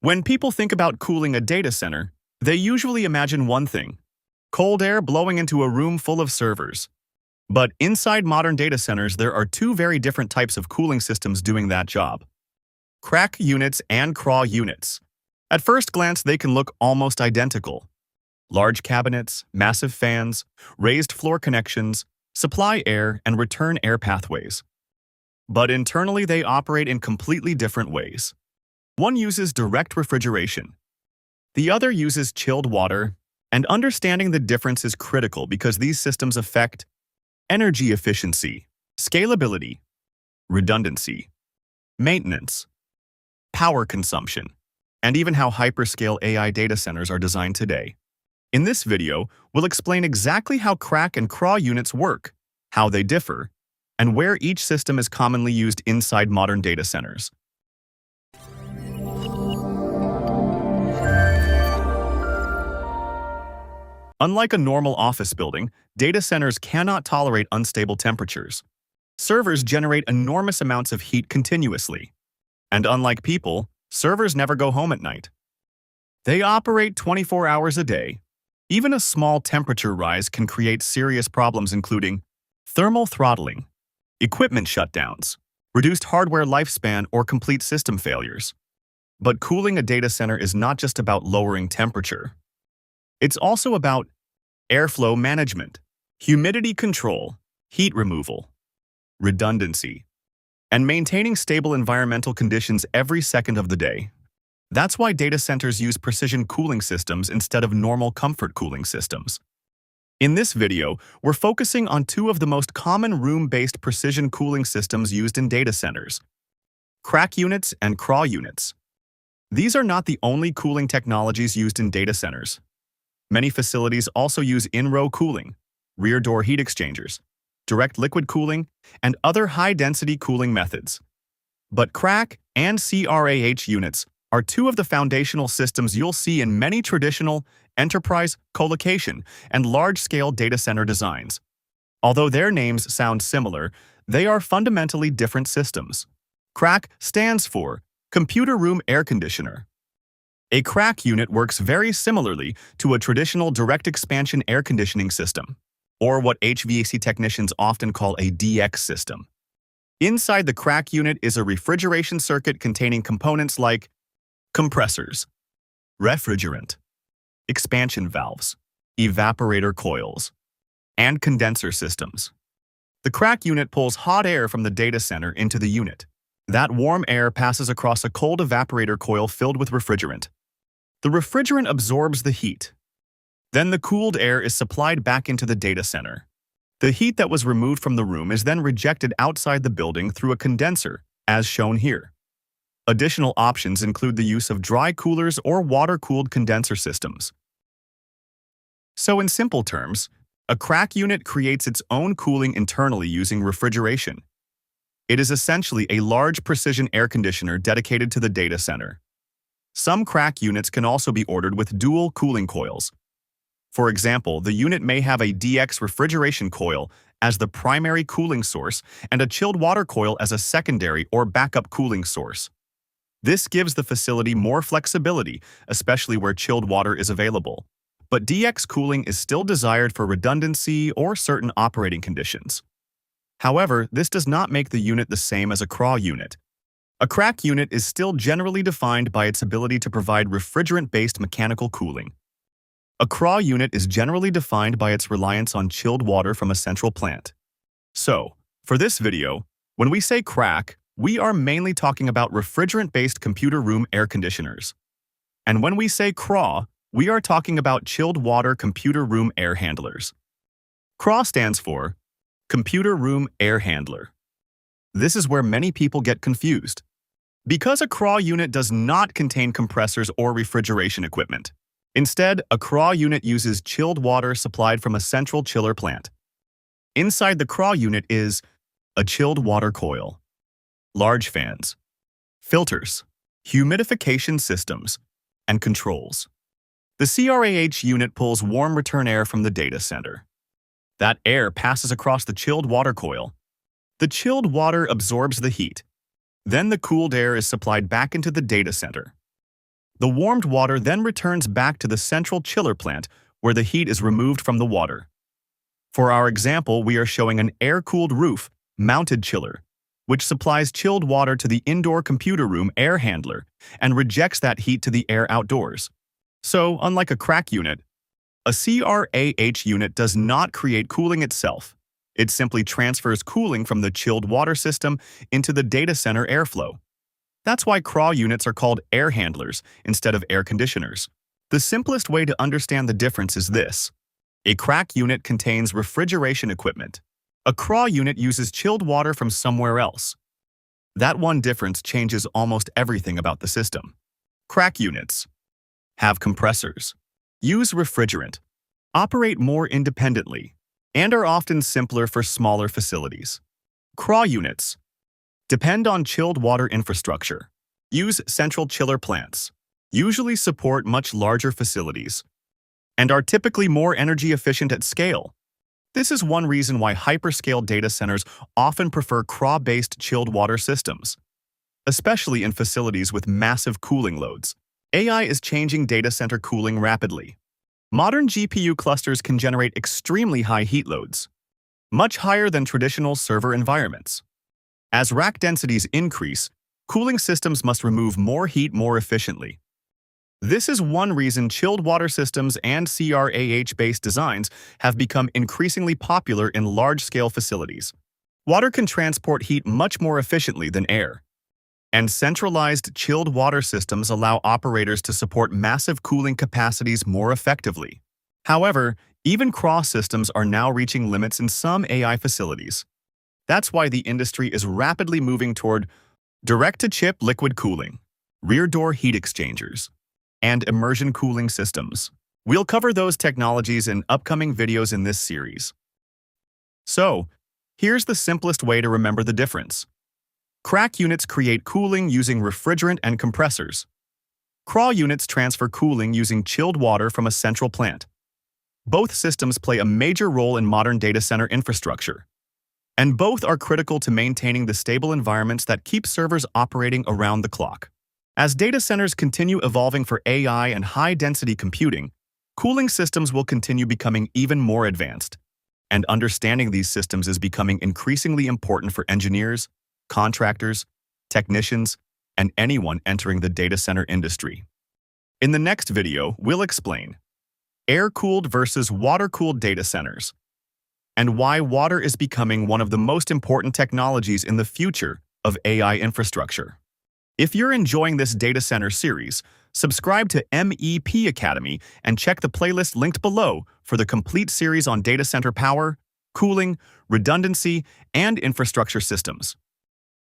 When people think about cooling a data center, they usually imagine one thing: cold air blowing into a room full of servers. But inside modern data centers, there are two very different types of cooling systems doing that job: CRAC units and CRAH units. At first glance, they can look almost identical. Large cabinets, massive fans, raised floor connections, supply air and return air pathways. But internally, they operate in completely different ways. One uses direct refrigeration. The other uses chilled water, and understanding the difference is critical because these systems affect energy efficiency, scalability, redundancy, maintenance, power consumption, and even how hyperscale AI data centers are designed today. In this video, we'll explain exactly how CRAC and CRAH units work, how they differ, and where each system is commonly used inside modern data centers. Unlike a normal office building, data centers cannot tolerate unstable temperatures. Servers generate enormous amounts of heat continuously. And unlike people, servers never go home at night. They operate 24 hours a day. Even a small temperature rise can create serious problems, including thermal throttling, equipment shutdowns, reduced hardware lifespan, or complete system failures. But cooling a data center is not just about lowering temperature. It's also about airflow management, humidity control, heat removal, redundancy, and maintaining stable environmental conditions every second of the day. That's why data centers use precision cooling systems instead of normal comfort cooling systems. In this video, we're focusing on two of the most common room-based precision cooling systems used in data centers: CRAC units and CRAH units. These are not the only cooling technologies used in data centers. Many facilities also use in-row cooling, rear door heat exchangers, direct liquid cooling, and other high-density cooling methods. But CRAC and CRAH units are two of the foundational systems you'll see in many traditional enterprise, colocation, and large-scale data center designs. Although their names sound similar, they are fundamentally different systems. CRAC stands for Computer Room Air Conditioner. A CRAC unit works very similarly to a traditional direct expansion air conditioning system, or what HVAC technicians often call a DX system. Inside the CRAC unit is a refrigeration circuit containing components like compressors, refrigerant, expansion valves, evaporator coils, and condenser systems. The CRAC unit pulls hot air from the data center into the unit. That warm air passes across a cold evaporator coil filled with refrigerant. The refrigerant absorbs the heat. Then the cooled air is supplied back into the data center. The heat that was removed from the room is then rejected outside the building through a condenser, as shown here. Additional options include the use of dry coolers or water-cooled condenser systems. So in simple terms, a CRAC unit creates its own cooling internally using refrigeration. It is essentially a large precision air conditioner dedicated to the data center. Some CRAC units can also be ordered with dual cooling coils. For example, the unit may have a DX refrigeration coil as the primary cooling source and a chilled water coil as a secondary or backup cooling source. This gives the facility more flexibility, especially where chilled water is available. But DX cooling is still desired for redundancy or certain operating conditions. However, this does not make the unit the same as a CRAH unit. A CRAC unit is still generally defined by its ability to provide refrigerant-based mechanical cooling. A CRAH unit is generally defined by its reliance on chilled water from a central plant. So, for this video, when we say CRAC, we are mainly talking about refrigerant-based computer room air conditioners. And when we say CRAH, we are talking about chilled water computer room air handlers. CRAH stands for Computer Room Air Handler. This is where many people get confused. Because a CRAH unit does not contain compressors or refrigeration equipment. Instead, a CRAH unit uses chilled water supplied from a central chiller plant. Inside the CRAH unit is a chilled water coil, large fans, filters, humidification systems, and controls. The CRAH unit pulls warm return air from the data center. That air passes across the chilled water coil. The chilled water absorbs the heat. Then the cooled air is supplied back into the data center. The warmed water then returns back to the central chiller plant where the heat is removed from the water. For our example, we are showing an air-cooled roof mounted chiller, which supplies chilled water to the indoor computer room air handler and rejects that heat to the air outdoors. So, unlike a CRAC unit, a CRAH unit does not create cooling itself. It simply transfers cooling from the chilled water system into the data center airflow. That's why CRAH units are called air handlers instead of air conditioners. The simplest way to understand the difference is this. A CRAC unit contains refrigeration equipment. A CRAH unit uses chilled water from somewhere else. That one difference changes almost everything about the system. CRAC units have compressors, use refrigerant, operate more independently, and are often simpler for smaller facilities. CRAH units depend on chilled water infrastructure, use central chiller plants, usually support much larger facilities, and are typically more energy efficient at scale. This is one reason why hyperscale data centers often prefer CRAH-based chilled water systems, especially in facilities with massive cooling loads. AI is changing data center cooling rapidly. Modern GPU clusters can generate extremely high heat loads, much higher than traditional server environments. As rack densities increase, cooling systems must remove more heat more efficiently. This is one reason chilled water systems and CRAH-based designs have become increasingly popular in large-scale facilities. Water can transport heat much more efficiently than air, and centralized chilled water systems allow operators to support massive cooling capacities more effectively. However, even CRAH systems are now reaching limits in some AI facilities. That's why the industry is rapidly moving toward direct-to-chip liquid cooling, rear-door heat exchangers, and immersion cooling systems. We'll cover those technologies in upcoming videos in this series. So, here's the simplest way to remember the difference. CRAC units create cooling using refrigerant and compressors. CRAH units transfer cooling using chilled water from a central plant. Both systems play a major role in modern data center infrastructure, and both are critical to maintaining the stable environments that keep servers operating around the clock. As data centers continue evolving for AI and high-density computing, cooling systems will continue becoming even more advanced, and understanding these systems is becoming increasingly important for engineers, contractors, technicians, and anyone entering the data center industry. In the next video, we'll explain air-cooled versus water-cooled data centers, and why water is becoming one of the most important technologies in the future of AI infrastructure. If you're enjoying this data center series, subscribe to MEP Academy and check the playlist linked below for the complete series on data center power, cooling, redundancy, and infrastructure systems.